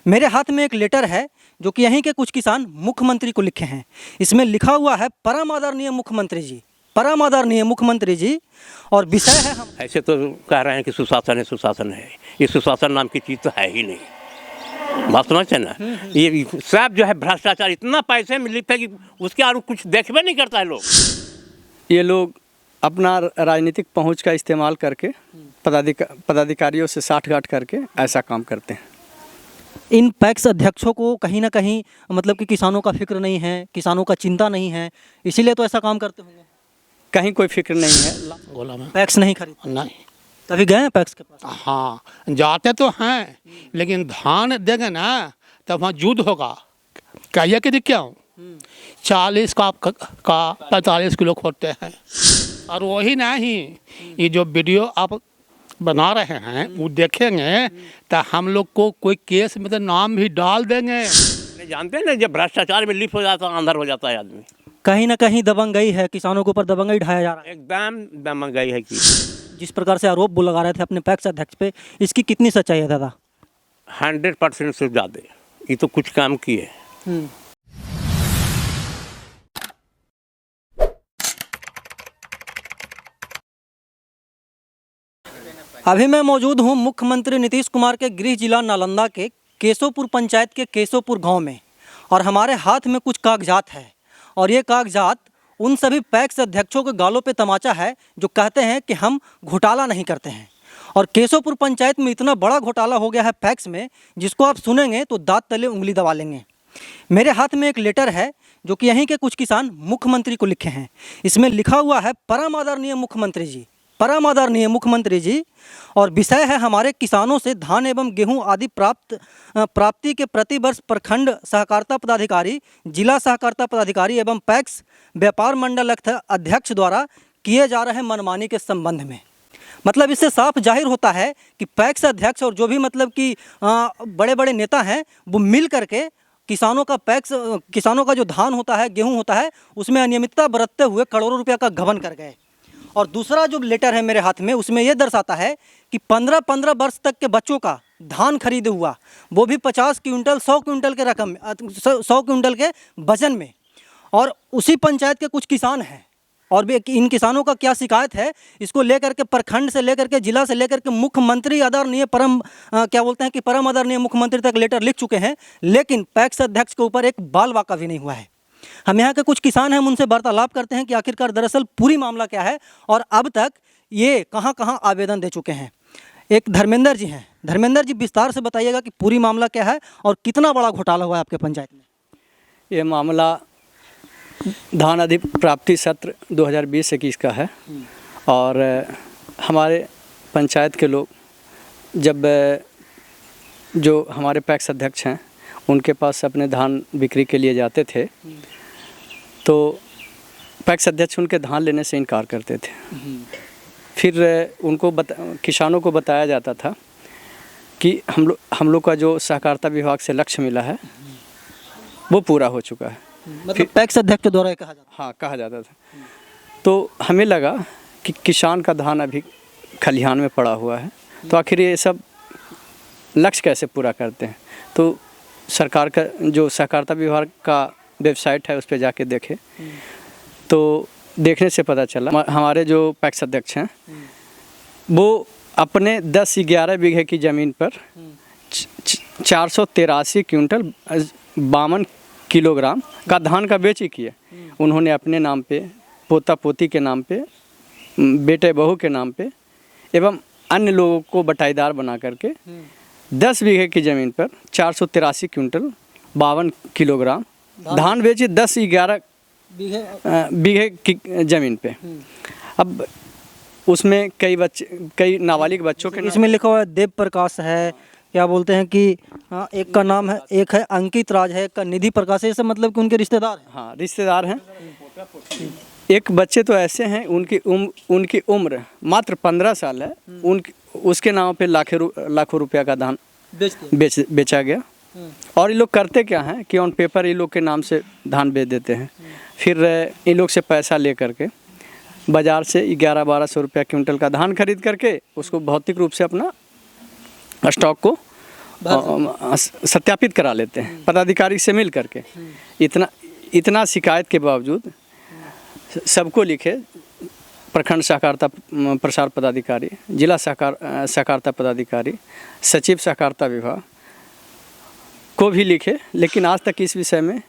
मेरे हाथ में एक लेटर है जो कि यहीं के कुछ किसान मुख्यमंत्री को लिखे हैं। इसमें लिखा हुआ है परम आदरणीय मुख्यमंत्री जी, परम आदरणीय मुख्यमंत्री जी, और विषय है हम ऐसे तो कह रहे हैं कि सुशासन है, सुशासन है। ये सुशासन नाम की चीज़ तो है ही नहीं। बात समझते ना, ये सब जो है भ्रष्टाचार, इतना पैसे में लिखते हैं कि उसके और कुछ देखबे नहीं करता है लोग। ये लोग अपना राजनीतिक पहुंच का इस्तेमाल करके पदाधिकारियों से साठगांठ करके ऐसा काम करते हैं। इन पैक्स अध्यक्षों को कहीं ना कहीं मतलब कि किसानों का फिक्र नहीं है, किसानों का चिंता नहीं है, इसीलिए तो ऐसा काम करते होंगे। कहीं कोई फिक्र नहीं है। बोला मैं पैक्स नहीं खरीद, नहीं। कभी गए हैं पैक्स के पास? हाँ, जाते तो हैं, लेकिन धान देंगे ना तब वहाँ युद्ध होगा। कहिए कि क्या हूँ 40 का 45 किलो खोदते हैं। और वही नहीं, ये जो वीडियो आप बना रहे हैं वो देखेंगे तो हम लोग को कोई केस में तो नाम भी डाल देंगे। जानते हैं ना, जब भ्रष्टाचार में लिप्त हो जाता है अंदर हो जाता है आदमी। कहीं ना कहीं दबंगई है, किसानों के ऊपर दबंगई ढाया जा रहा है। एकदम दबंगई है कि जिस प्रकार से आरोप वो लगा रहे थे अपने पैक्स अध्यक्ष पे, इसकी कितनी सच्चाई है दादा? 100% से ज़्यादा। ये तो कुछ काम किए। अभी मैं मौजूद हूँ मुख्यमंत्री नीतीश कुमार के गृह जिला नालंदा के केशोपुर पंचायत के केशोपुर गांव में, और हमारे हाथ में कुछ कागजात है। और ये कागजात उन सभी पैक्स अध्यक्षों के गालों पे तमाचा है जो कहते हैं कि हम घोटाला नहीं करते हैं। और केशोपुर पंचायत में इतना बड़ा घोटाला हो गया है पैक्स में, जिसको आप सुनेंगे तो दांत तले उंगली दबा लेंगे। मेरे हाथ में एक लेटर है जो कि यहीं के कुछ किसान मुख्यमंत्री को लिखे हैं। इसमें लिखा हुआ है परम आदरणीय मुख्यमंत्री जी, परम आदरणीय मुख्यमंत्री जी, और विषय है हमारे किसानों से धान एवं गेहूं आदि प्राप्ति के प्रति वर्ष प्रखंड सहकारिता पदाधिकारी, जिला सहकारिता पदाधिकारी एवं पैक्स व्यापार मंडल अध्यक्ष द्वारा किए जा रहे मनमानी के संबंध में। मतलब इससे साफ जाहिर होता है कि पैक्स अध्यक्ष और जो भी मतलब कि बड़े बड़े नेता हैं वो मिल करके किसानों का जो धान होता है, गेहूँ होता है, उसमें अनियमितता बरतते हुए करोड़ों रुपया का गबन कर गए। और दूसरा जो लेटर है मेरे हाथ में, उसमें यह दर्शाता है कि 15-15 वर्ष तक के बच्चों का धान खरीदे हुआ, वो भी 50 क्विंटल 100 क्विंटल के रकम 100 क्विंटल के वजन में। और उसी पंचायत के कुछ किसान हैं, और भी इन किसानों का क्या शिकायत है, इसको लेकर के प्रखंड से लेकर के जिला से लेकर के मुख्यमंत्री आदरणीय परम आदरणीय मुख्यमंत्री तक लेटर लिख चुके हैं, लेकिन पैक्स अध्यक्ष के ऊपर एक बाल वाका भी नहीं हुआ है। हम यहाँ के कुछ किसान हैं, हम उनसे वार्तालाप करते हैं कि आखिरकार दरअसल पूरी मामला क्या है और अब तक ये कहाँ कहाँ आवेदन दे चुके हैं। एक धर्मेंद्र जी हैं, धर्मेंद्र जी विस्तार से बताइएगा कि पूरी मामला क्या है और कितना बड़ा घोटाला हुआ है आपके पंचायत में। ये मामला धान अधिप्राप्ति सत्र 2020-21 का है। और हमारे पंचायत के लोग जब जो हमारे पैक्स अध्यक्ष हैं उनके पास अपने धान बिक्री के लिए जाते थे तो पैक्स अध्यक्ष उनके धान लेने से इनकार करते थे। फिर उनको किसानों को बताया जाता था कि हम लोग का जो सहकारिता विभाग से लक्ष्य मिला है वो पूरा हो चुका है। मतलब पैक्स अध्यक्ष के द्वारा कहा जाता? हाँ, कहा जाता था। तो हमें लगा कि किसान का धान अभी खलिहान में पड़ा हुआ है, तो आखिर ये सब लक्ष्य कैसे पूरा करते हैं। तो सरकार का जो सहकारिता विभाग का वेबसाइट है उस पर जाके देखे तो देखने से पता चला हमारे जो पैक्स अध्यक्ष हैं वो अपने 10-11 बीघे की ज़मीन पर 483 क्विंटल 52 किलोग्राम का धान का बेची किए। उन्होंने अपने नाम पे, पोता पोती के नाम पे, बेटे बहू के नाम पे एवं अन्य लोगों को बटाईदार बना करके 10 बीघे की ज़मीन पर 483 क्विंटल 52 किलोग्राम धान बेची 10-11 बीघे की ज़मीन पे। अब उसमें कई नाबालिग बच्चों के इसमें लिखा हुआ है देव प्रकाश है, क्या बोलते हैं कि एक का नाम है, एक है अंकित राज है, एक का निधि प्रकाश है, ये सब मतलब कि उनके रिश्तेदार हैं। हाँ, रिश्तेदार हैं। एक बच्चे तो ऐसे हैं उनकी उम्र मात्र 15 साल है, उसके नाम पे लाखों रुपया का धान बेचा गया। और ये लोग करते क्या हैं कि ऑन पेपर ये लोग के नाम से धान बेच देते हैं, फिर इन लोग से पैसा ले करके बाज़ार से 1100-1200 रुपया क्विंटल का धान खरीद करके उसको भौतिक रूप से अपना स्टॉक को सत्यापित करा लेते हैं पदाधिकारी से मिल करके। इतना शिकायत के बावजूद सबको लिखे, प्रखंड सहकारिता प्रसार पदाधिकारी, जिला सहकारिता पदाधिकारी, सचिव सहकारिता विभाग को भी लिखे, लेकिन आज तक इस विषय में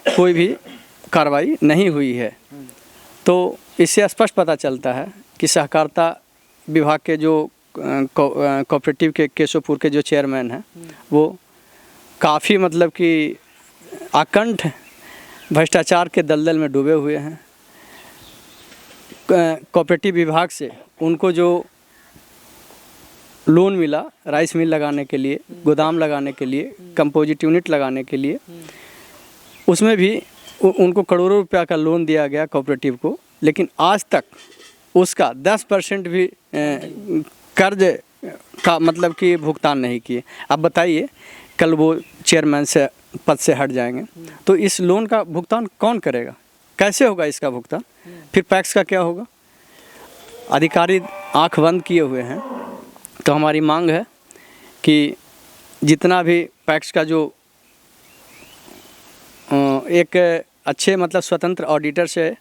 कोई भी कार्रवाई नहीं हुई है। तो इससे स्पष्ट पता चलता है कि सहकारिता विभाग के जो कोऑपरेटिव के केशवपुर के जो चेयरमैन हैं वो काफ़ी मतलब कि आकंठ भ्रष्टाचार के दलदल में डूबे हुए हैं। कोऑपरेटिव विभाग से उनको जो लोन मिला राइस मिल लगाने के लिए, गोदाम लगाने के लिए, कंपोजिट यूनिट लगाने के लिए, उसमें भी उनको करोड़ों रुपया का लोन दिया गया कोऑपरेटिव को, लेकिन आज तक उसका 10% भी कर्ज का मतलब कि भुगतान नहीं किए। अब बताइए कल वो चेयरमैन से पद से हट जाएंगे तो इस लोन का भुगतान कौन करेगा? कैसे होगा इसका भुगतान? फिर पैक्स का क्या होगा? अधिकारी आंख बंद किए हुए हैं। तो हमारी मांग है कि जितना भी पैक्स का जो एक अच्छे मतलब स्वतंत्र ऑडिटर से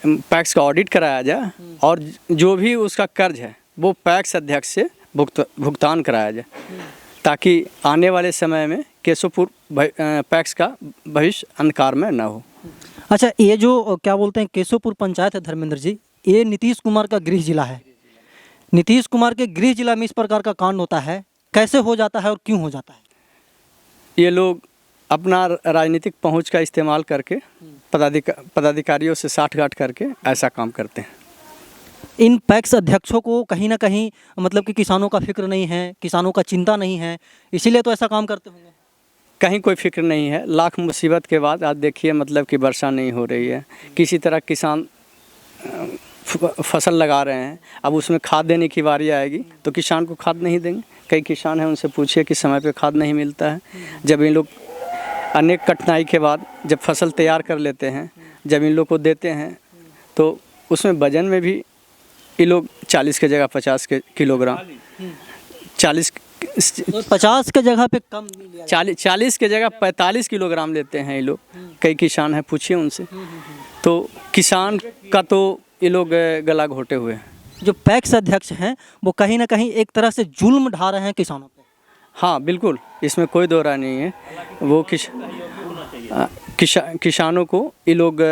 पैक्स का ऑडिट कराया जाए और जो भी उसका कर्ज है वो पैक्स अध्यक्ष से भुगतान कराया जाए, ताकि आने वाले समय में केशवपुर पैक्स का भविष्य अंधकार में न हो। अच्छा, ये जो क्या बोलते हैं केशवपुर पंचायत है धर्मेंद्र जी, ये नीतीश कुमार का गृह जिला है। नीतीश कुमार के गृह जिला में इस प्रकार का कांड होता है, कैसे हो जाता है और क्यों हो जाता है? ये लोग अपना राजनीतिक पहुंच का इस्तेमाल करके पदाधिकारियों से साठगांठ करके ऐसा काम करते हैं। इन पैक्स अध्यक्षों को कहीं ना कहीं मतलब कि किसानों का फिक्र नहीं है, किसानों का चिंता नहीं है, इसीलिए तो ऐसा काम करते होंगे। कहीं कोई फिक्र नहीं है। लाख मुसीबत के बाद आज देखिए मतलब कि वर्षा नहीं हो रही है, किसी तरह किसान फसल लगा रहे हैं, अब उसमें खाद देने की बारी आएगी तो किसान को खाद नहीं देंगे। कई किसान हैं, उनसे पूछिए कि समय पे खाद नहीं मिलता है। जब इन लोग अनेक कठिनाई के बाद जब फसल तैयार कर लेते हैं, जब इन लोग को देते हैं तो उसमें वजन में भी ये लोग 40 के जगह 50 किलोग्राम, 40 के जगह पे कम 40 के जगह 45 किलोग्राम लेते हैं ये लोग। कई किसान हैं, पूछिए उनसे। तो किसान का तो ये लोग गला घोटे हुए हैं। जो पैक्स अध्यक्ष हैं वो कहीं ना कहीं एक तरह से जुल्म ढा रहे हैं किसानों पे। हाँ बिल्कुल, इसमें कोई दो राय नहीं है। वो किसानों को ये लोग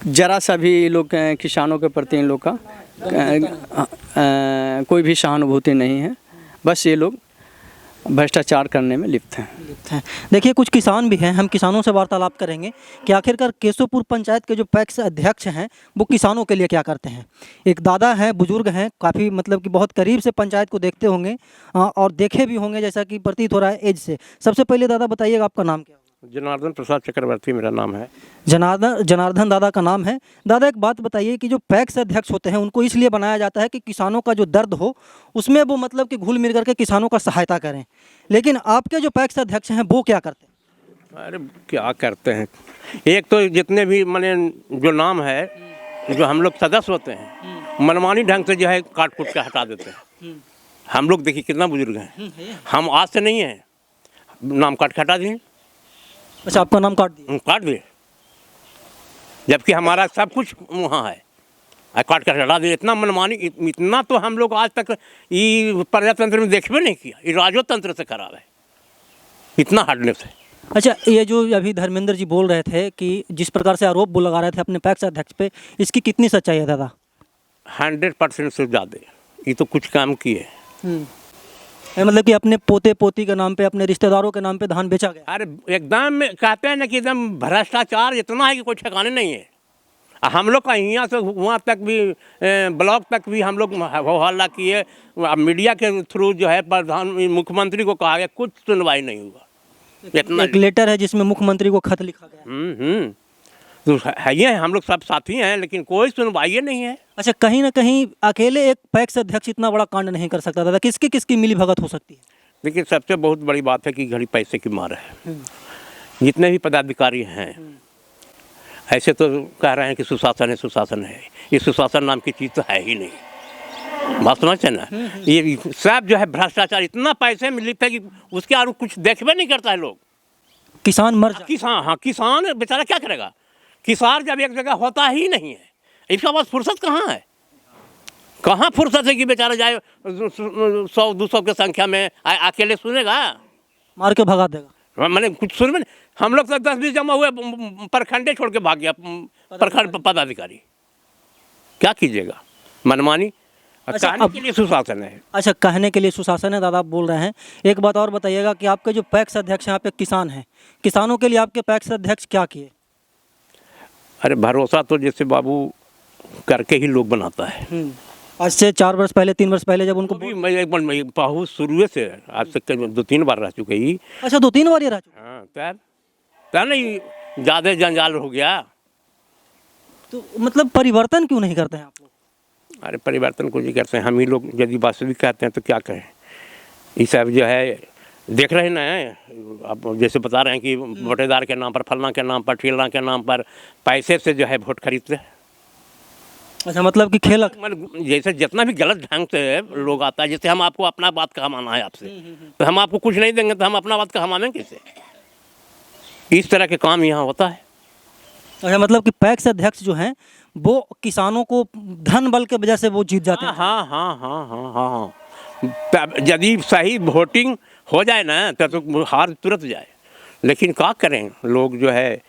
जरा सा भी ये लोग किसानों के प्रति इन लोग का कोई भी सहानुभूति नहीं है। बस ये लोग भ्रष्टाचार करने में लिप्त हैं। देखिए कुछ किसान भी हैं, हम किसानों से वार्तालाप करेंगे कि आखिरकार केशवपुर पंचायत के जो पैक्स अध्यक्ष हैं वो किसानों के लिए क्या करते हैं। एक दादा हैं, बुजुर्ग हैं, काफ़ी मतलब कि बहुत करीब से पंचायत को देखते होंगे और देखे भी होंगे जैसा कि प्रतीत हो रहा है एज से। सबसे पहले दादा बताइएगा आपका नाम क्या? जनार्दन प्रसाद चक्रवर्ती मेरा नाम है। जनार्दन दादा का नाम है। दादा एक बात बताइए कि जो पैक्स अध्यक्ष होते हैं उनको इसलिए बनाया जाता है कि किसानों का जो दर्द हो उसमें वो मतलब कि घुल मिल करके किसानों का सहायता करें, लेकिन आपके जो पैक्स अध्यक्ष हैं वो क्या करते हैं? अरे क्या करते हैं, एक तो जितने भी माने जो नाम है जो हम लोग सदस्य होते हैं मनमानी ढंग से जो है काट कूट के हटा देते हैं। हम लोग देखिए कितना बुजुर्ग हैं, हम आज से नहीं हैं, नाम काट के हटा दिए। अच्छा, आपका नाम काट दिए जबकि हमारा सब कुछ वहाँ है, काट कर हटा दिए। इतना मनमानी, इतना तो हम लोग आज तक ये प्रजातंत्र में देखबे नहीं किया। ये राजतंत्र से खराब है, इतना हटने से। अच्छा, ये जो अभी धर्मेंद्र जी बोल रहे थे कि जिस प्रकार से आरोप वो लगा रहे थे अपने पैक्स अध्यक्ष पे, इसकी कितनी सच्चाई है दादा? 100% से ज़्यादा। ये तो कुछ काम किए, मतलब कि अपने पोते पोती के नाम पे, अपने रिश्तेदारों के नाम पे धान बेचा गया। अरे एकदम कहते हैं ना कि एकदम भ्रष्टाचार इतना है कि कोई ठिकाने नहीं है। हम लोग का यहाँ से वहाँ तक भी ब्लॉक तक भी हम लोग हल्ला किए, मीडिया के थ्रू जो है प्रधान मुख्यमंत्री को कहा गया, कुछ सुनवाई नहीं हुआ। इतना एक लेटर है जिसमें मुख्यमंत्री को खत लिखा गया। तो है ये, हम लोग सब साथी हैं, लेकिन कोई सुनवाई नहीं है। अच्छा, कहीं ना कहीं अकेले एक पैक्स अध्यक्ष इतना बड़ा कांड नहीं कर सकता दादा, किसकी मिली भगत हो सकती है? देखिए सबसे बहुत बड़ी बात है कि घड़ी पैसे की मार है। जितने भी पदाधिकारी हैं ऐसे तो कह रहे हैं कि सुशासन है, सुशासन है। ये सुशासन नाम की चीज़ तो है ही नहीं। बात समझते ना। ये सब जो है भ्रष्टाचार, इतना पैसे में लिखता है कि उसके और कुछ देखबे नहीं करता है लोग। किसान मर जाए। किसान, हाँ किसान बेचारा क्या करेगा। किसान जब एक जगह होता ही नहीं है, इसका पास फुर्सत कहाँ है। कहाँ फुर्सत है कि बेचारा जाए 100-200 की संख्या में अकेले सुनेगा, मार के भगा देगा। मैंने कुछ सुन में। हम लोग तो 10-20 जमा हुए, प्रखंडे छोड़ के भाग गया प्रखंड पदाधिकारी। क्या कीजिएगा, मनमानी। अच्छा, कहने के लिए सुशासन है। अच्छा, कहने के लिए सुशासन है, दादा आप बोल रहे हैं। एक बात और बताइएगा कि आपके जो पैक्स अध्यक्ष यहाँ पे किसान हैं, किसानों के लिए आपके पैक्स अध्यक्ष क्या किए? अरे भरोसा तो जैसे बाबू करके ही लोग बनाता है। आज से 4 वर्ष पहले 3 वर्ष पहले जब उनको अभी मैं एक बार बहुत शुरू से, आज तक 2-3 बार रह चुके ही। अच्छा, 2-3 बार ये रह चुके। हाँ, तब नहीं ज़्यादा जंजाल हो गया। तो मतलब परिवर्तन क्यों नहीं करते हैं आप लोग? अरे परिवर्तन को जी करते हैं हम ही लोग, यदि वास्तविक कहते हैं तो क्या कहें। ये सब जो है देख रहे ना, आप जैसे बता रहे हैं कि वोटेदार के नाम पर, फलना के नाम पर, ठेलना के नाम पर पैसे से जो है वोट खरीदते हैं। अच्छा, मतलब कि खेल जैसे जितना भी गलत ढंग से लोग आता है, जैसे हम आपको अपना बात कहा माना है आपसे, तो हम आपको कुछ नहीं देंगे तो हम अपना बात कहा मानेंगे कैसे। इस तरह के काम यहाँ होता है। अच्छा, मतलब कि पैक्स अध्यक्ष जो हैं वो किसानों को धन बल के वजह से वो जीत जाते हैं। हाँ हाँ हाँ हाँ हाँ हाँ। यदि सही वोटिंग हो जाए ना तो हार तुरंत जाए, लेकिन क्या करें लोग जो है।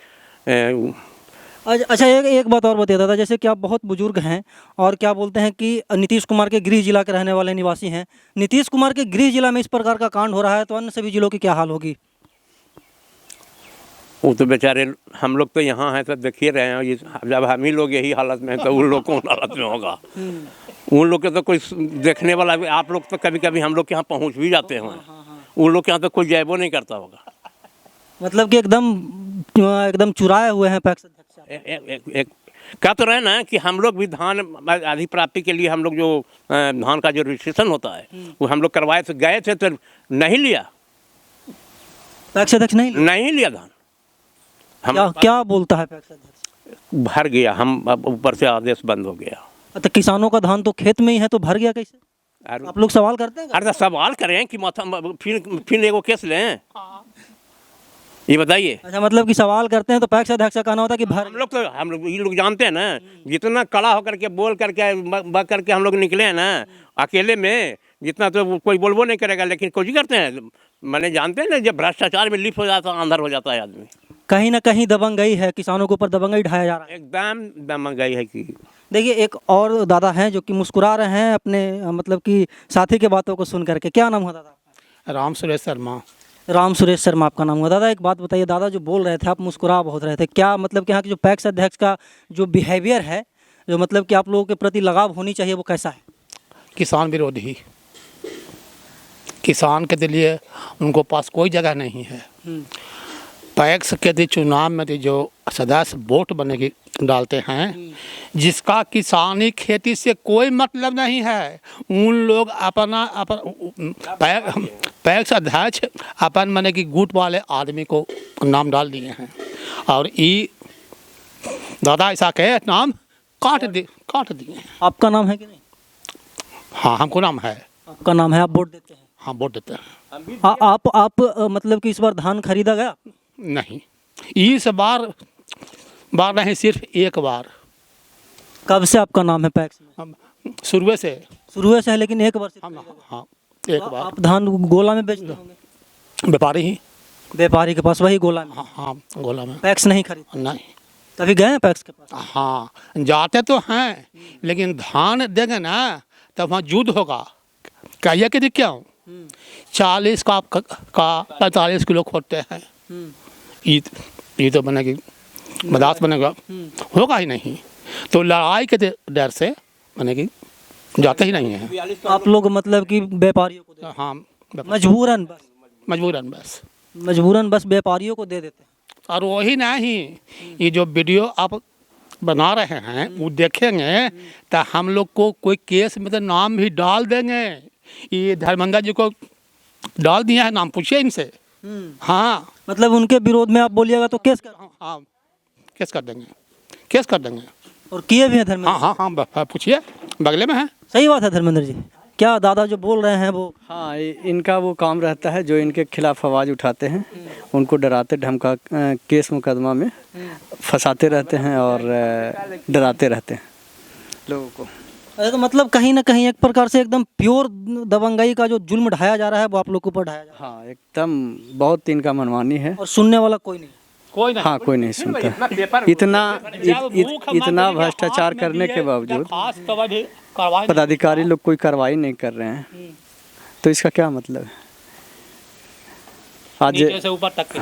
अच्छा, एक बात और बताइए दादा, जैसे कि आप बहुत बुजुर्ग हैं और क्या बोलते हैं कि नीतीश कुमार के गृह जिला के रहने वाले निवासी हैं। नीतीश कुमार के गृह जिला में इस प्रकार का कांड हो रहा है तो अन्य सभी जिलों की क्या हाल होगी? वो तो बेचारे, हम लोग तो यहाँ हैं तो देखिए रहे हैं। ये जब हम ही लोग यही हालत में हैं तो उन लोग कौन हालत में होगा। उन लोग के तो कोई देखने वाला, आप लोग तो कभी कभी हम लोग के यहाँ पहुँच भी जाते हैं, उन लोग के यहाँ तो कोई जयबो नहीं करता होगा। मतलब कि एकदम चुराए हुए हैं पैक्स अध्यक्ष। एक क्या तो रहे ना कि हम लोग भी धान अधिप्राप्ति के लिए हम लोग जो धान का जो रजिस्ट्रेशन होता है वो हम लोग करवाए थे, गए थे तो नहीं लिया पैक्स अध्यक्ष नहीं लिया धान। क्या बोलता है पैक्स अध्यक्ष? भर गया, हम ऊपर से आदेश बंद हो गया। तो किसानों का धान तो खेत में ही है तो भर गया कैसे? आप लोग सवाल करते हैं? अरे सवाल करें कि फिर एगो केस लें, ये बताइए। अच्छा, मतलब कि सवाल करते हैं तो पैक्स अध्यक्ष का कहना होता है कि भर। हम लोग ये लोग जानते हैं ना, जितना कड़ा होकर के बोल करके बग करके हम लोग निकले हैं ना अकेले में, जितना तो कोई बोलबो नहीं करेगा, लेकिन कोशिश करते हैं। मैंने जानते हैं ना, जब भ्रष्टाचार में लिप्त हो जाता है अंदर हो जाता है आदमी। कहीं ना कहीं दबंगई है, किसानों के ऊपर दबंगई ढाया जा रहा है। एकदम दबंगई है कि देखिए, एक और दादा हैं जो कि मुस्कुरा रहे हैं अपने मतलब कि साथी के बातों को सुन करके। क्या नाम हुआ दादा? राम सुरेश शर्मा। राम सुरेश शर्मा आपका नाम हुआ। दादा एक बात बताइए, दादा जो बोल रहे थे, आप मुस्कुरा बहुत रहे थे, क्या मतलब कि यहाँ के जो पैक्स अध्यक्ष का जो बिहेवियर है, जो मतलब कि आप लोगों के प्रति लगाव होनी चाहिए, वो कैसा है? किसान विरोधी, किसान के लिए उनको पास कोई जगह नहीं है। पैक्स के चुनाव में जो सदस्य वोट बनेगी डालते हैं, जिसका किसानी खेती से कोई मतलब नहीं है, उन लोग अपना पैक्स अध्यक्ष अपन माने कि गुट वाले आदमी को नाम डाल दिए हैं। और ये दादा ऐसा कहे नाम काट दिए। आपका नाम है कि नहीं? हाँ, हमको नाम है। आपका नाम है, आप वोट देते हैं? हाँ, वोट देते हैं। आप मतलब कि इस बार धान खरीदा गया? नहीं, इस बार नहीं, सिर्फ एक बार। कब से आपका नाम है पैक्स में? शुरू से है, लेकिन एक बार से? हाँ, एक बार। आप धान गोला में बेचते होंगे? व्यापारी ही, व्यापारी के पास वही गोला में? हाँ, गोला में। पैक्स नहीं खरीद? नहीं। कभी गए हैं पैक्स के पास? हाँ, जाते तो हैं, लेकिन धान देंगे ना तब वहाँ युद्ध होगा। कहिए कि क्या हूँ, 40 का 45 किलो खोदते हैं। ये तो बनेगी, बर्दाश्त बनेगा, होगा ही नहीं। तो लड़ाई के डर से बनेगी, जाते ही नहीं है। आप लोग मतलब कि व्यापारियों को दे? हाँ, मजबूरन बस व्यापारियों को दे देते हैं। और वही नहीं, ये जो वीडियो आप बना रहे हैं वो देखेंगे तो हम लोग को कोई केस में तो नाम भी डाल देंगे। ये धर्मेंद्र जी को डाल दिया है नाम, पूछिए इनसे। हाँ, मतलब उनके विरोध में आप बोलिएगा तो केस कर? हाँ, केस कर देंगे। और किए भी हैं धर्मेंद्र? हाँ, पूछिए, बगले में है। सही बात है धर्मेंद्र जी, क्या दादा जो बोल रहे हैं वो? हाँ, इनका वो काम रहता है, जो इनके खिलाफ आवाज़ उठाते हैं उनको डराते धमका केस मुकदमा में फंसाते रहते हैं और डराते रहते हैं लोगों को। अरे तो मतलब कहीं ना कहीं एक प्रकार से एकदम प्योर दबंगई का जो जुल्म ढाया जा रहा है वो आप लोग के ऊपर ढाया जा रहा हाँ, एकदम बहुत इनका मनमानी है। है और सुनने वाला कोई नहीं। कोई नहीं, हाँ, कोई नहीं सुनता। इतना भ्रष्टाचार करने के बावजूद पदाधिकारी लोग कोई कार्रवाई नहीं कर रहे हैं, तो इसका क्या मतलब है? आज नीचे से ऊपर तक के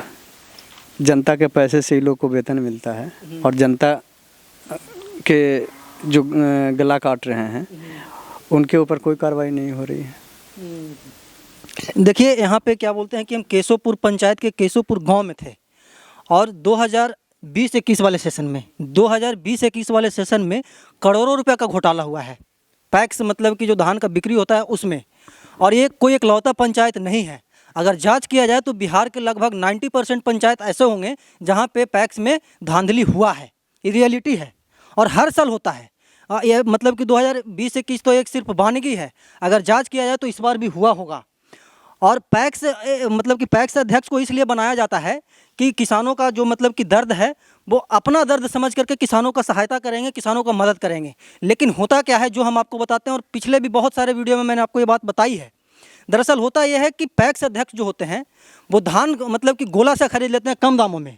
जनता के पैसे से ही लोग को वेतन मिलता है और जनता के जो गला काट रहे हैं उनके ऊपर कोई कार्रवाई नहीं हो रही है। देखिए यहाँ पे क्या बोलते हैं कि हम केशोपुर पंचायत के केशोपुर गांव में थे और 2020-21 वाले सेशन में 2020-21 वाले सेशन में करोड़ों रुपए का घोटाला हुआ है। पैक्स मतलब कि जो धान का बिक्री होता है उसमें, और ये कोई इकलौता पंचायत नहीं है। अगर जांच किया जाए तो बिहार के लगभग 90% पंचायत ऐसे होंगे जहां पे पैक्स में धांधली हुआ है। ये रियलिटी है और हर साल होता है। ये मतलब कि 2020-21 तो एक सिर्फ वानगी है, अगर जांच किया जाए तो इस बार भी हुआ होगा। और पैक्स मतलब कि पैक्स अध्यक्ष को इसलिए बनाया जाता है कि किसानों का जो मतलब कि दर्द है वो अपना दर्द समझ करके किसानों का सहायता करेंगे, किसानों का मदद करेंगे। लेकिन होता क्या है जो हम आपको बताते हैं, और पिछले भी बहुत सारे वीडियो में मैंने आपको ये बात बताई है। दरअसल होता यह है कि पैक्स अध्यक्ष जो होते हैं वो धान मतलब कि गोला से खरीद लेते हैं कम दामों में,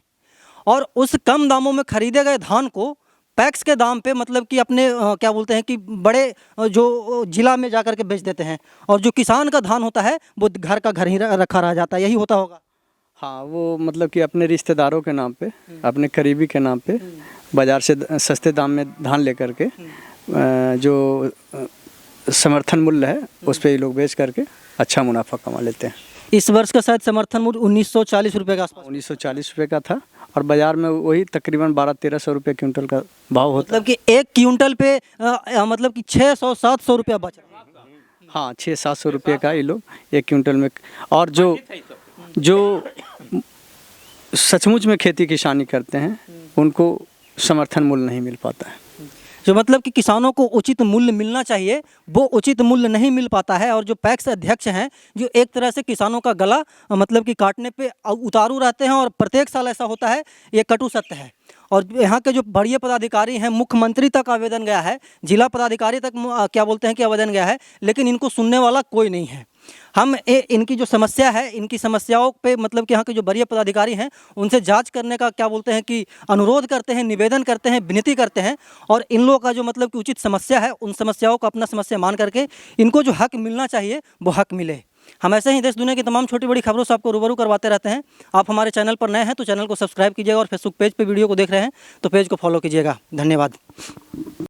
और उस कम दामों में खरीदे गए धान को पैक्स के दाम पे मतलब कि अपने क्या बोलते हैं कि बड़े जो जिला में जाकर के बेच देते हैं, और जो किसान का धान होता है वो घर का घर ही रखा रह जाता है। यही होता होगा। हाँ, वो मतलब कि अपने रिश्तेदारों के नाम पे, अपने करीबी के नाम पे बाज़ार से सस्ते दाम में धान लेकर के जो समर्थन मूल्य है उस पर ये लोग बेच करके अच्छा मुनाफा कमा लेते हैं। इस वर्ष का शायद समर्थन मूल्य 1940 रुपये का आसपास, 1940 रुपये का था और बाज़ार में वही तकरीबन 1200-1300 रुपये क्विंटल का भाव होता है। मतलब कि एक क्विंटल पे मतलब कि 600-700 रुपया बच रहा है। हाँ, 600-700 रुपये का ये लोग एक क्विंटल में। और जो सचमुच में खेती किसानी करते हैं उनको समर्थन मूल्य नहीं मिल पाता है। जो मतलब कि किसानों को उचित मूल्य मिलना चाहिए वो उचित मूल्य नहीं मिल पाता है। और जो पैक्स अध्यक्ष हैं जो एक तरह से किसानों का गला मतलब कि काटने पे उतारू रहते हैं, और प्रत्येक साल ऐसा होता है, ये कटु सत्य है। और यहाँ के जो बड़े पदाधिकारी हैं, मुख्यमंत्री तक आवेदन गया है, जिला पदाधिकारी तक क्या बोलते हैं कि आवेदन गया है, लेकिन इनको सुनने वाला कोई नहीं है। हम इनकी जो समस्या है, इनकी समस्याओं पे मतलब कि यहाँ के जो वरीय पदाधिकारी हैं उनसे जांच करने का क्या बोलते हैं कि अनुरोध करते हैं, निवेदन करते हैं, विनती करते हैं, और इन लोगों का जो मतलब कि उचित समस्या है उन समस्याओं को अपना समस्या मान करके इनको जो हक मिलना चाहिए वो हक मिले। हम ऐसे ही देश दुनिया की तमाम छोटी बड़ी खबरों से आपको रूबरू करवाते रहते हैं। आप हमारे चैनल पर नए हैं तो चैनल को सब्सक्राइब कीजिएगा, और फेसबुक पेज पर वीडियो को देख रहे हैं तो पेज को फॉलो कीजिएगा। धन्यवाद।